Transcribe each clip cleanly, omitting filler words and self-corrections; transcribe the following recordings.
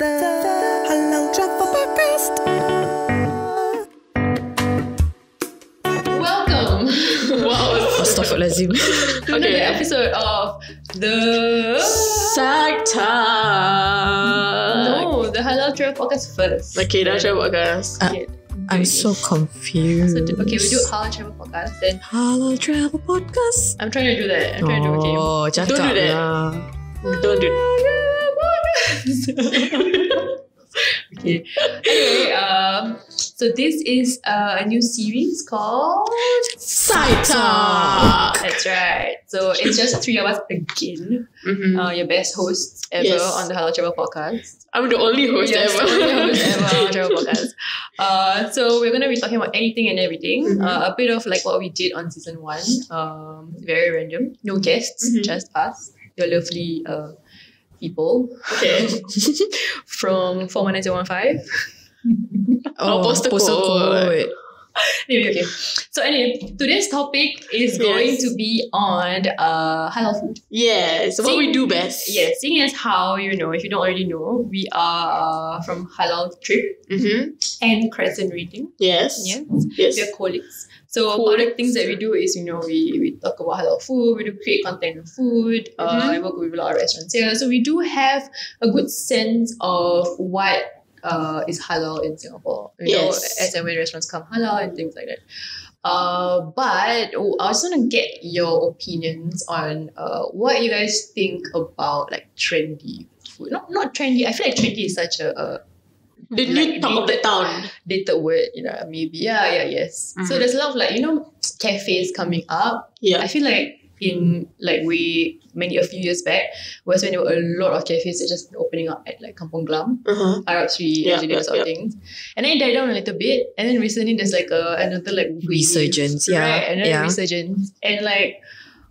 the Halal Travel Podcast. Welcome. Wow. Astaghfirullahalazim. To another episode of the SIDETALK. No, the Halal Travel Podcast first. Okay, dah travel podcast. I'm so confused. So, okay, we do Halal Travel Podcast. Then Halal Travel Podcast. I'm trying to do that. Oh, cakap Don't do that. lah. Don't do it. Okay. Anyway, so this is a new series called SIDETALK. That's right. So it's just three of us again. Your best hosts ever Yes. on the Halal Travel Podcast. I'm the only host Yes, ever. only host ever on the Travel Podcast. So we're going to be talking about anything and everything. A bit of like what we did on season 1. Very random. No guests, just us. Your lovely people. Okay. From 419015. Postal code. Anyway, okay. So anyway, today's topic is going to be on halal food. Yes, what we do best. Yeah, seeing as how, if you don't already know, we are from Halal Trip and Crescent Rating. Yes. Yes. Yes. We are colleagues. So all the things that we do is, we talk about halal food, we do create content on food, I work with a lot of restaurants here. So we do have a good sense of what is halal in Singapore. You know, as and when restaurants come halal and things like that. But I just want to get your opinions on what you guys think about like trendy food. Not trendy. I feel like trendy is such a The new talk of the town. dated word, maybe. Yes. So there's a lot of cafes coming up. Yeah. I feel like in a few years back was when there were a lot of cafes that just opening up at like Kampong Glam, Arab Street, that sort of things. And then it died down a little bit. And then recently there's another wave, Resurgence, yeah. Right? Another resurgence. And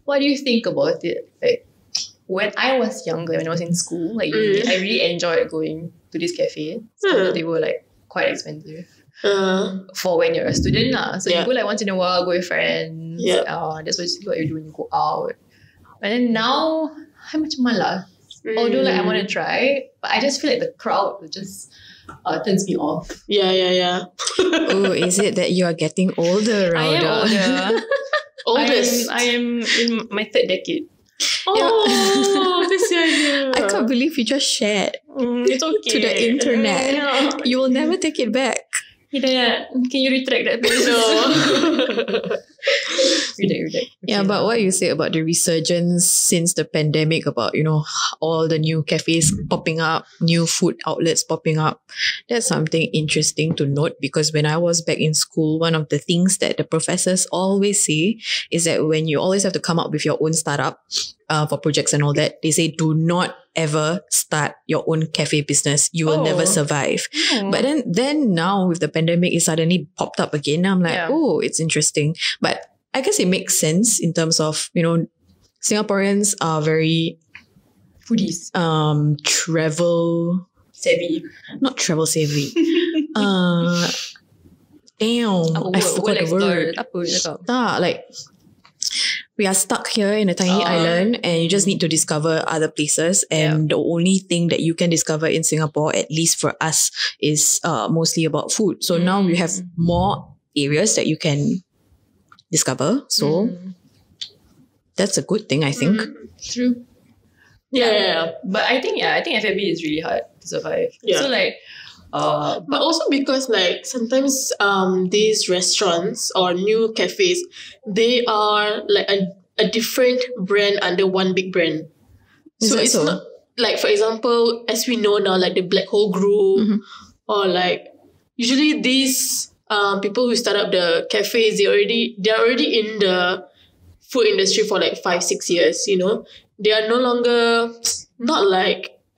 what do you think about it? Like when I was younger, when I was in school, I really enjoyed going to this cafe. So they were quite expensive. For when you're a student so you go once in a while, go with friends. That's what you do when you go out. And then now I'm much malas. Although I want to try, but I just feel like the crowd just turns me off. Yeah. Oh, is it that you are getting older, I am Rauda? older. Oldest. I am in my 3rd decade. Oh, this year. I can't believe you just shared It's okay. to the internet. Yeah. You will never take it back. Hidayat, can you retract that please? No. Redact. Yeah, but what you say about the resurgence since the pandemic, about, all the new cafes popping up, new food outlets popping up, that's something interesting to note, because when I was back in school, one of the things that the professors always say is that when you always have to come up with your own startup for projects and all that, they say do not ever start your own cafe business. You will never survive. But then now with the pandemic, it suddenly popped up again. I'm like, it's interesting. But I guess it makes sense in terms of, Singaporeans are very Foodies. Travel Savvy. not travel savvy. Damn, I forgot the word. Apa dia cakap? Tak, we are stuck here in a tiny island, and you just need to discover other places. And the only thing that you can discover in Singapore, at least for us, is mostly about food. So now we have more areas that you can discover. So that's a good thing, I think. True. Yeah. But I think F&B is really hard to survive. Yeah. So But also because sometimes these restaurants or new cafes, they are a different brand under one big brand. Is So that it's so? not for example, as we know now, the Black Hole Group or usually these people who start up the cafes, they're already in the food industry for 5-6 years. They are no longer not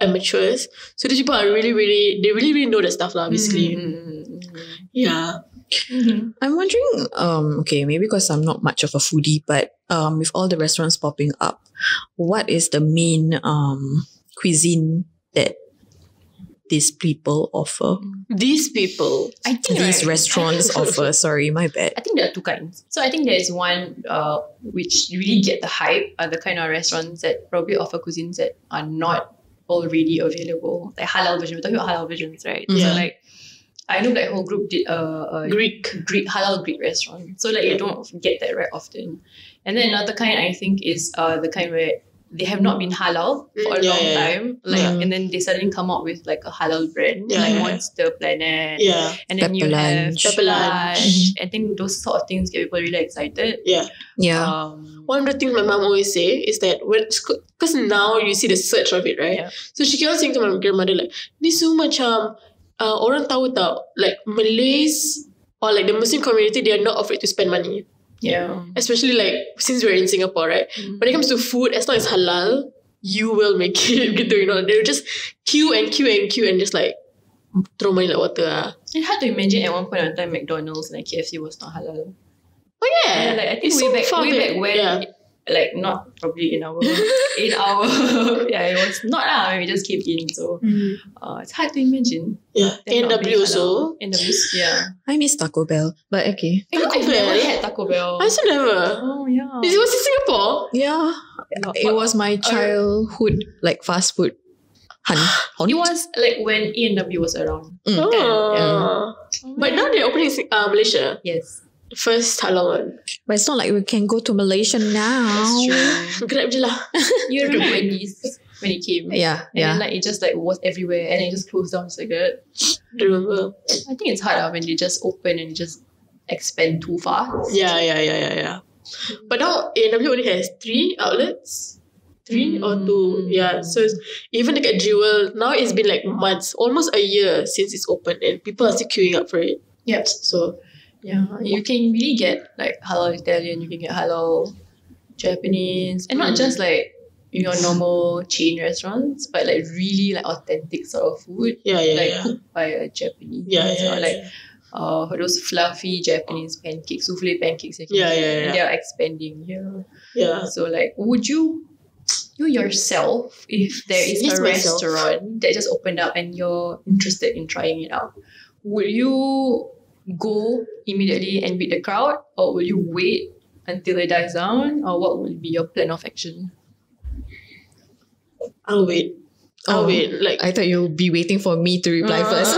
amateurs. So these people are really know the stuff obviously. Yeah. I'm wondering, okay, maybe because I'm not much of a foodie, but with all the restaurants popping up, what is the main cuisine that these people offer? These people. I think These restaurants offer, sorry, my bad. I think there are two kinds. So I think there's one which really get the hype, are the kind of restaurants that probably offer cuisines that are not already available, like halal version. We're talking about halal versions, right? So like, I know that whole group did a Greek halal Greek restaurant. So like you don't get that very often. And then another kind I think is the kind where they have not been halal for a long time. Like and then they suddenly come out with like a halal brand, like Monster Planet. Yeah. And then you have Pepper Lunch. I think those sort of things get people really excited. Yeah. One of the things my mom always say is that because now you see the search of it, right? Yeah. So she keeps saying to my grandmother like, ni semua macam orang tahu tau, like Malays or like the Muslim community, they are not afraid to spend money. Yeah. Especially like since we're in Singapore, right? When it comes to food, as long as halal, you will make it. Gitu, you know, they'll just queue and just like throw money like water. It's hard to imagine at one point in time McDonald's and KFC was not halal. Oh yeah, Like I think it's way so back when, like not probably in our it was not lah. We just came in, so it's hard to imagine. Yeah, A&W also. I miss Taco Bell, but okay. I've never had Taco Bell. I also never. Oh yeah. It was in Singapore. Yeah, it was my childhood like fast food hunt. It was like when A&W was around. But now they're opening in Malaysia. Yes. The first halal one. But it's not like we can go to Malaysia now. That's true. Grab je lah. You remember when it came? Yeah. And then like it just like was everywhere and it just closed down. It's like that. I remember. I think it's hard when they just open and just expand too fast. Yeah. But now A&W only has 3 outlets. 3 or 2. Yeah. So even like at Jewel, now it's been like months, almost a year since it's opened and people are still queuing up for it. Yeah. So yeah, you can really get like halal Italian, you can get halal Japanese, and not just like your normal chain restaurants, but like really like authentic sort of food. Cooked by a Japanese. Or those fluffy Japanese pancakes, souffle pancakes. And they are expanding here. Yeah. So like, would you yourself, if there is a restaurant that just opened up and you're interested in trying it out, would you go immediately and beat the crowd, or will you wait until it dies down, or what will be your plan of action? I'll wait. Like, I thought you'll be waiting for me to reply first.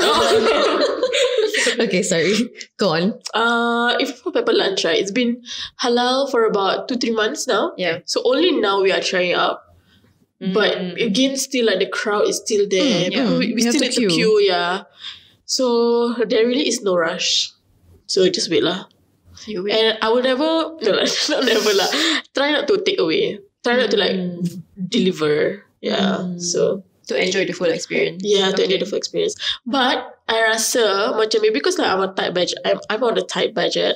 Okay, sorry. Go on. If for Pepper Lunch, right, it's been halal for about 2-3 months now. Yeah. So only now we are trying out. But again, still like the crowd is still there. We still need to queue. Yeah. So there really is no rush. So just wait lah. You wait. And I will never, not never lah. Try not to take away. Try not to like deliver. Yeah. So to enjoy the full experience. Yeah, to enjoy the full experience. But I rasa macam maybe because like I'm on a tight budget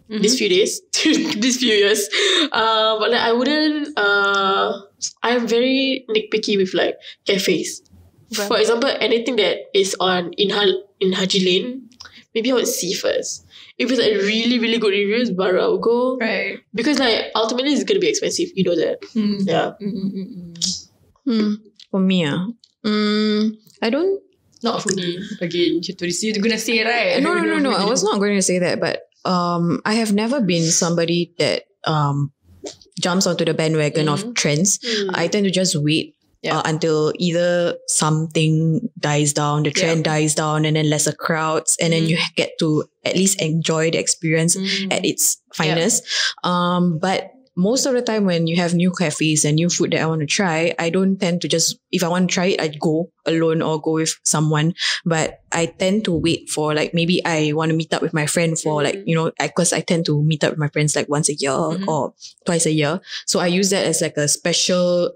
these few days, these few years. But like I wouldn't. I'm very nitpicky with like cafes. Right. For example, anything that is in Haji Lane, maybe I would see first. If it's like really, really good reviews, baru I will go. Right. Because like ultimately it's going to be expensive. You know that. Yeah. For me, I don't. Not foodie. Again, you're going to say, right? No. I was not going to say that, but I have never been somebody that jumps onto the bandwagon of trends. I tend to just wait until either something dies down, the trend dies down, and then lesser crowds, and then you get to at least enjoy the experience at its finest. But most of the time when you have new cafes and new food that I want to try, I don't tend to just, if I want to try it, I'd go alone or go with someone. But I tend to wait for like, maybe I want to meet up with my friend for like, because I tend to meet up with my friends like once a year or twice a year. So I use that as like a special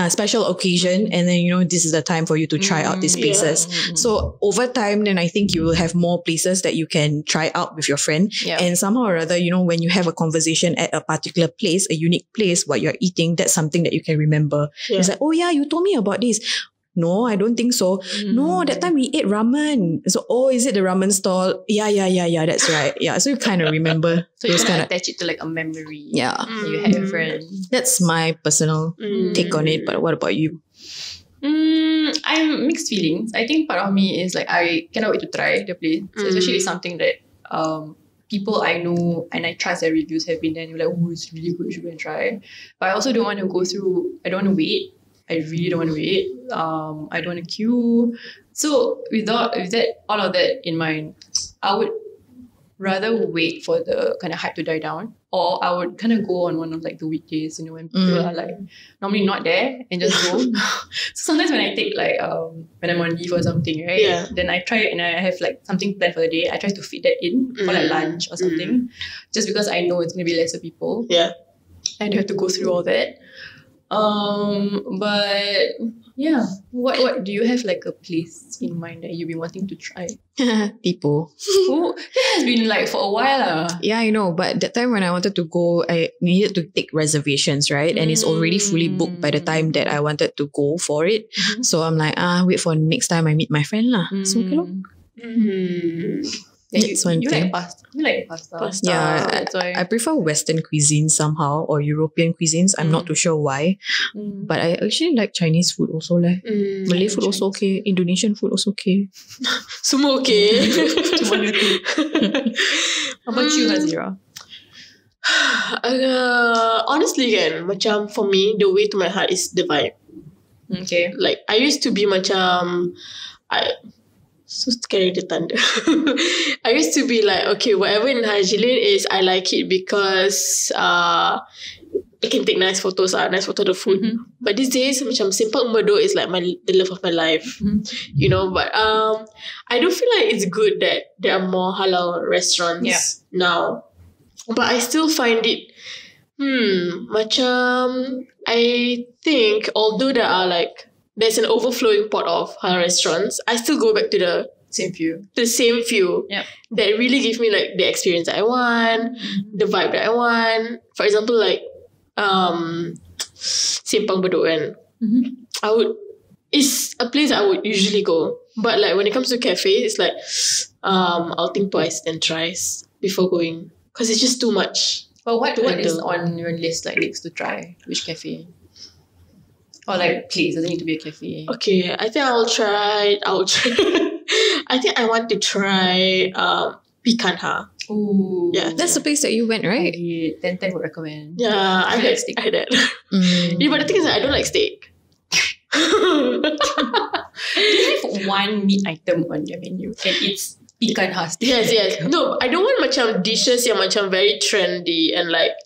special occasion, and then this is the time for you to try out these places. So over time, then I think you will have more places that you can try out with your friend, and somehow or other, when you have a conversation at a particular place, a unique place, what you're eating, that's something that you can remember. It's like, oh yeah, you told me about this. No, I don't think so. No, that time we ate ramen. So, is it the ramen stall? Yeah, that's right. Yeah, so you kind of remember. So you kind of attach it to like a memory. Yeah. You had a friend. That's my personal take on it. But what about you? I'm mixed feelings. I think part of me is like, I cannot wait to try the place. So especially it's something that people I know and I trust their reviews have been there and you're like, oh, it's really good, you should go and try. But I also don't want to go through, I don't want to wait. I really don't want to wait. I don't want to queue. So with that, all of that in mind, I would rather wait for the kind of hype to die down, or I would kind of go on one of like the weekdays, when people are like normally not there, and just go. So sometimes when I take like when I'm on leave or something, right? Then I try and I have like something planned for the day. I try to fit that in for like lunch or something, just because I know it's gonna be lesser people. Yeah, I don't have to go through all that. But yeah, what do you have like a place in mind that you've been wanting to try? Tipo. Oh, it has been like for a while. Yeah, I know. But that time when I wanted to go, I needed to take reservations, right? And it's already fully booked by the time that I wanted to go for it. So I'm like, wait for next time I meet my friend lah. So okay lor. That's one thing. Like pasta. You like pasta. Yeah, that's why. I prefer Western cuisine somehow, or European cuisines. I'm not too sure why. But I actually like Chinese food also. Malay food also okay. Indonesian food also okay. Semua okay. How about you, Hazira? Honestly kan, macam for me, the way to my heart is the vibe. Okay. Like I used to be macam, so scary the thunder. I used to be like, okay, whatever in Haji-Lane is, I like it because I can take nice photos, nice photo of the food. But these days, macam Simpang Bedok is like the love of my life, But I do feel like it's good that there are more halal restaurants now. But I still find it, macam I think although there are like, there's an overflowing pot of halal restaurants, I still go back to the same few. That really give me like the experience that I want, the vibe that I want. For example, like Simpang Bedok kan. It's a place I would usually go. But like when it comes to cafe, it's like I'll think twice then thrice before going. Because it's just too much. But what is on your list like next to try? Which cafe? Or like place, doesn't need to be a cafe. Okay, I think I'll try. I think I want to try Picanha. Ooh. Yeah. That's the place that you went, right? 10 would recommend. Yeah, I had that. Yeah, but the thing is that I don't like steak. Do you have one meat item on your menu? And it's Picanha steak. Yes. No, I don't want macam dishes yang macam very trendy and like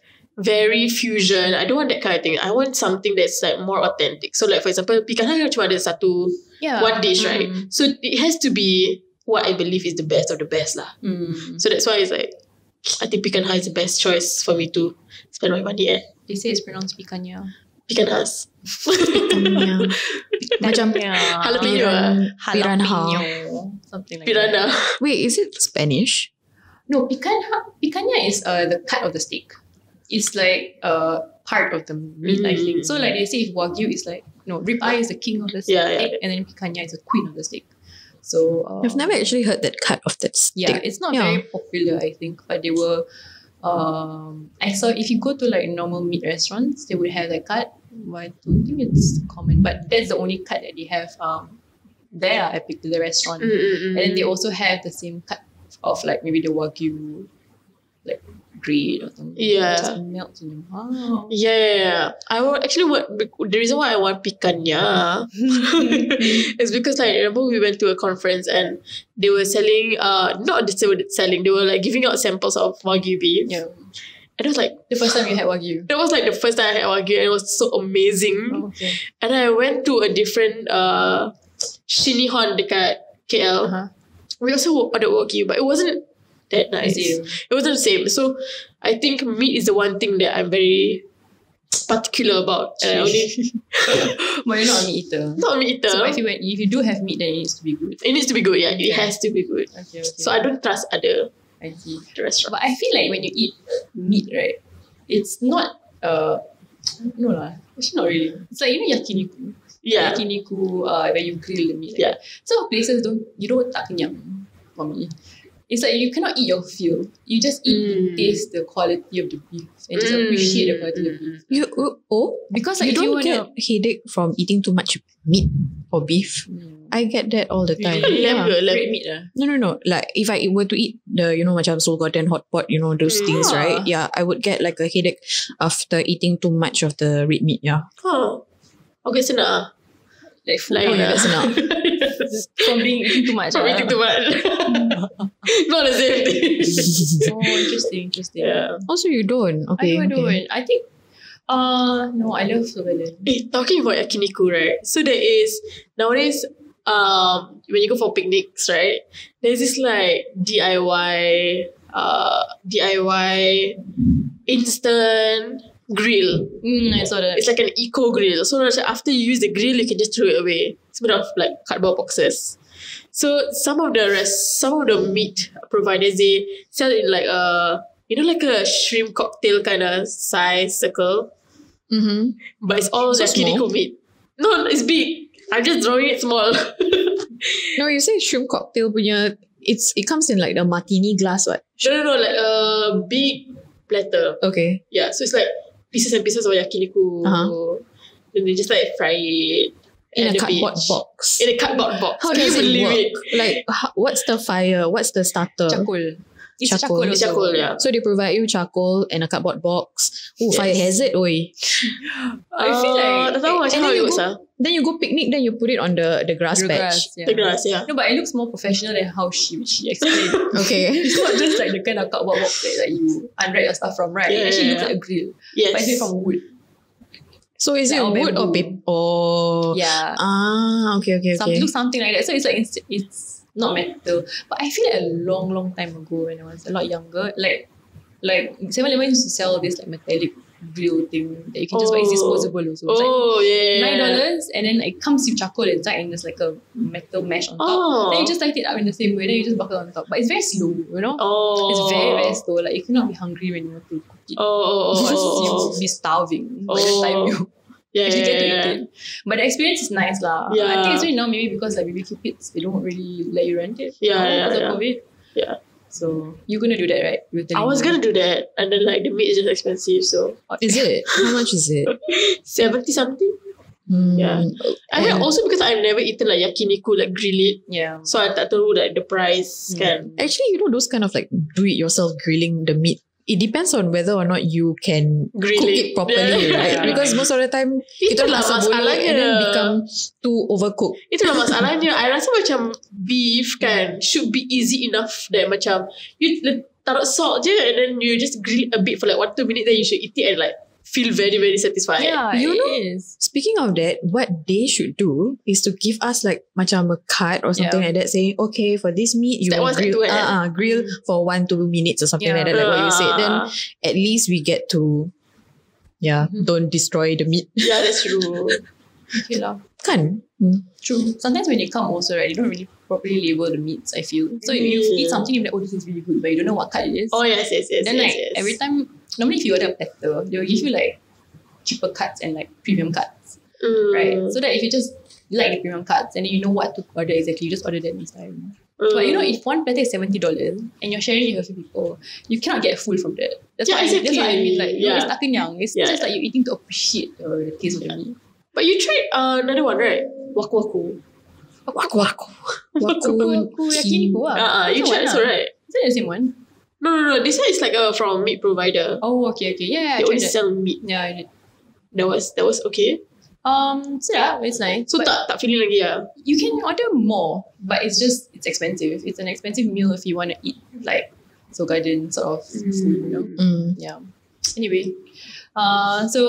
very fusion. I don't want that kind of thing. I want something that's like more authentic. So like for example, Picanha cuma ada one dish, right? So it has to be what I believe is the best of the best lah. So that's why it's like, I think Picanha is the best choice for me to spend my money at. They say it's pronounced Picanha. Picanhas. Macam jalapeno. Piranha. Something like Piranha. that. Wait, is it Spanish? No, picanha is the cut of the steak. It's like part of the meat, I think. So like they say, if Wagyu is like, ribeye is the king of the steak, and then picanha is the queen of the steak. So I've never actually heard that cut of that steak. Yeah, it's not very popular, I think, but they were. I saw if you go to like normal meat restaurants, they would have that cut. But I don't think it's common, but that's the only cut that they have there at a particular restaurant. And then they also have the same cut of like maybe the Wagyu, like grade or something. Yeah. It just melts in your mouth. Yeah. I would actually the reason why I want picanha is because like remember we went to a conference and they were selling they were like giving out samples of Wagyu beef. Yeah. And it was like the first time you had Wagyu. That was like the first time I had Wagyu and it was so amazing. Oh, okay. And I went to a different Shinihon dekat KL. We also ordered Wagyu, but it wasn't that nice. It wasn't the same. So I think meat is the one thing that I'm very particular about. And I only but you're not a meat eater. Not a meat eater. So if you do have meat, then it needs to be good. It needs to be good, yeah. It has to be good. Okay. So I don't trust other restaurants. But I feel like when you eat meat, right, it's not no lah. Actually not really. It's like yakiniku. Yeah. Yakiniku where you grill the meat. Yeah. Some places don't tak kenyang for me. It's like you cannot eat your fill. You just eat to taste the quality of the beef and just appreciate the quality of the beef. Because like you don't get headache from eating too much meat or beef. I get that all the time. Lamb ke? Red meat lah. No. Like if I were to eat the, macam Seoul Garden hot pot, those things, right? Yeah, I would get like a headache after eating too much of the red meat. Yeah. Oh. Okay, senang. Like food. Like, that's enough. From eating too much. From eating too much. Not the same thing. Interesting. Yeah. Also, you don't. Okay. I don't. I think. No, I love Seoul Garden. Talking about yakiniku, right? So there is nowadays, when you go for picnics, right? There's this like DIY instant grill. I saw that. It's like an eco grill. So after you use the grill, you can just throw it away. It's made of like cardboard boxes. So some of the meat providers, they sell it like like a shrimp cocktail kind of size circle. Mm-hmm. But it's all So yakiniku small? meat. No, it's big. I'm just drawing it small. No, you say shrimp cocktail punya. It comes in like the martini glass, what? No, like a big platter. Okay. Yeah, so it's like pieces and pieces of yakiniku. Then they just like fry it. In at a the cardboard beach. box. In a cardboard box. How Can does you it believe work? Like, what's the fire? What's the starter? Charcoal. It's Charcoal. charcoal. It's also. charcoal, yeah. So they provide you charcoal and a cardboard box. Oh, Yes. fire hazard, oi. I feel like tak tahu macam how then it you works go, then you go picnic, then you put it on the grass the patch. grass. Yeah. The grass, yeah. No, but it looks more professional than how she explained. Okay. It's not just like the kind of cardboard box that you unwrap your stuff from, right? Yeah, It actually yeah, looks like a grill. Yes. But it's made from wood. So is it Like wood or bamboo. paper? Oh. Yeah. Okay. Looks something like that. So it's like it's not metal. But I feel like a long time ago when I was a lot younger, like 7-Eleven used to sell this like metallic grill thing that you can just buy. It's disposable also. It's like $9 and then it comes with charcoal inside and there's like a metal mesh on top. Oh. Then you just light it up in the same way. Then you just buckle on top. But it's very slow, Oh. It's very slow. Like you cannot be hungry when you want to cook it. Because you'll be starving by the time you actually get to eat it. But the experience is nice lah. Yeah. I think it's really now maybe because like BBQ pits, they don't really let you rent it. Because of COVID. Yeah. So you're gonna do that, right? I was gonna do that, and then like the meat is just expensive, so Is it? How much is it? 70 something. Yeah. I mean, also because I've never eaten like yakiniku, like grill it, Yeah. so I tak tahu like the price kan. Actually, those kind of like do-it-yourself grilling the meat. It depends on whether or not you can Grill cook it. it properly, Yeah. right? Because most of the time kita Itulah rasa bolu masalahnya. and then become too overcooked. Itulah masalahnya. I rasa macam beef kan should be easy enough that macam you taruh salt je and then you just grill a bit for like 1-2 minutes, then you should eat it and like feel very very satisfied. Yeah, You it know, is. Speaking of that, what they should do is to give us like macam a card or something like that, saying, okay, for this meat you Step one, step grill, two, grill for 1-2 minutes or something like that, like what you said. Then at least we get to, don't destroy the meat. Yeah, that's true. Okay lah. Kan? True. Sometimes when they come also, right, they don't really properly label the meats, I feel. So if you eat something, you're like, oh, this is really good, but you don't know what cut it is. Oh yes. Then like every time, normally if you order a platter, they will give you like cheaper cuts and like premium cuts, right? So that if you just like the premium cuts and then you know what to order exactly, you just order that next time. But if one platter is $70 and you're sharing it with a few people, you cannot get full from that. That's what I mean. Like it's tak kenyang. It's just like you're eating to appreciate the taste of the meat. But you tried another one, right? Waku. Waku. Waku yakiniku lah. You tried also, right? Is that the same one? No. This one is like from meat provider. Oh, okay. Yeah, They I only tried that. sell meat. Yeah, I did. That was okay. So yeah, it's nice. So But tak feeling lagi lah. you can order more, but it's expensive. It's an expensive meal if you want to eat like Seoul Garden sort of food, Yeah. Anyway, so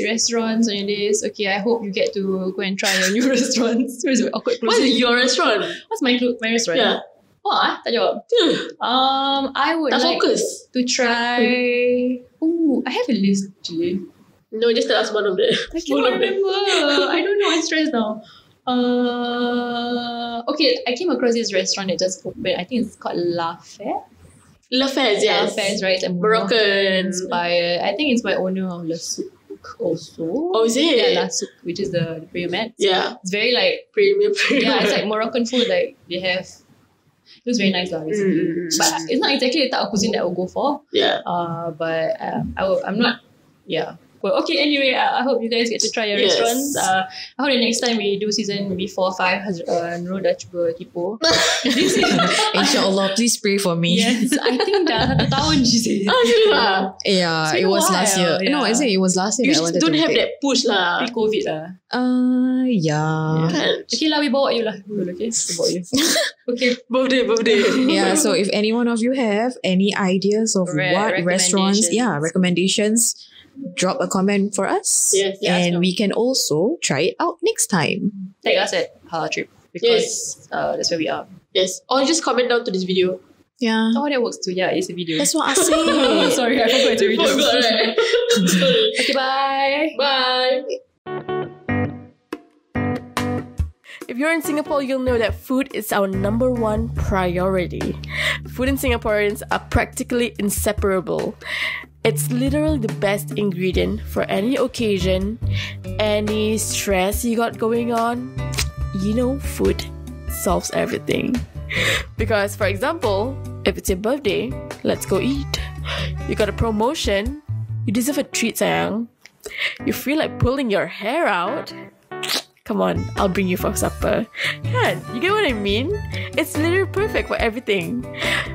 restaurants on your list. Okay, I hope you get to go and try your new restaurants. Where's the awkward What's closing? your restaurant? What's my restaurant? Yeah. Tak jawab. I would Tak like fokus. to try. Ooh, I have a list actually. No, just tell us one of them. I cannot remember. I don't know. I'm stressed now. Okay, I came across this restaurant that just opened. I think it's called La Fête. La Fez, yes. La Fête, right? It's like Moroccan inspired. I think it's by owner of La Souk also. Oh, is it? Yeah, La Souk, which is the premium mat. Yeah. It's very like, Premium. yeah, it's like Moroccan food. Like they have, it was very nice lah, basically. But it's not exactly the type of cuisine that I would go for. Yeah. But I'm not, yeah. Well, okay, anyway, I hope you guys get to try your Yes. restaurants. I hope the next time we do season maybe 4 or 5, Nurul dah cuba tipu. This is, InsyaAllah, please pray for me. yes, I think dah 1 tahun she said. Lah. Yeah, It's been it a was last year. while, No, yeah. is it? It was last You year. that I wanted don't to have take. that push lah. Pre-COVID lah. Yeah. Kan? Okay lah, we bawa you lah. Okay, we bawa you. Okay. Birthday. Yeah, so if any one of you have any ideas of what restaurants, recommendations, drop a comment for us. Yes, and we can also try it out next time. Tag us at Halal Trip because that's where we are. Yes. Or just comment down to this video. Yeah. Oh, that works too. Yeah, it's a video. That's what I said. Sorry, I forgot it's a video. Forgot, right? Okay, bye. Bye. If you're in Singapore, you'll know that food is our number one priority. Food and Singaporeans are practically inseparable. It's literally the best ingredient for any occasion, any stress you got going on. You know, food solves everything. Because, for example, if it's your birthday, let's go eat. You got a promotion, you deserve a treat, sayang. You feel like pulling your hair out, come on, I'll bring you for supper. Yeah, you get what I mean? It's literally perfect for everything.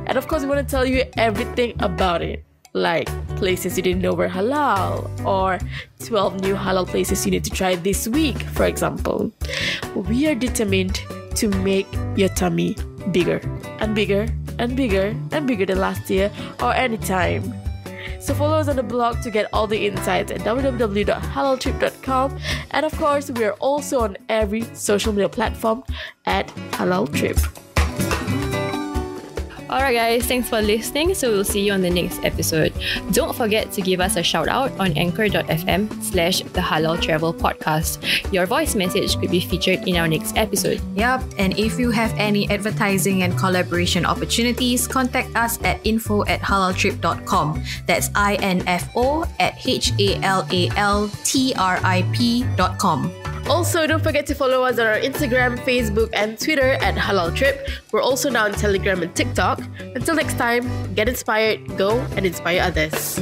And of course, we want to tell you everything about it. Like places you didn't know were halal, or 12 new halal places you need to try this week, for example. We are determined to make your tummy bigger and bigger and bigger and bigger than last year or any time. So follow us on the blog to get all the insights at www.halaltrip.com. And of course, we are also on every social media platform at Halal Trip. Alright guys, thanks for listening. So we'll see you on the next episode. Don't forget to give us a shout out on anchor.fm/The Halal Travel Podcast. Your voice message could be featured in our next episode. Yep, and if you have any advertising and collaboration opportunities, contact us at info@halaltrip.com. That's info@halaltrip.com. Also, don't forget to follow us on our Instagram, Facebook, and Twitter at Halal Trip. We're also now on Telegram and TikTok. Until next time, get inspired, go and inspire others.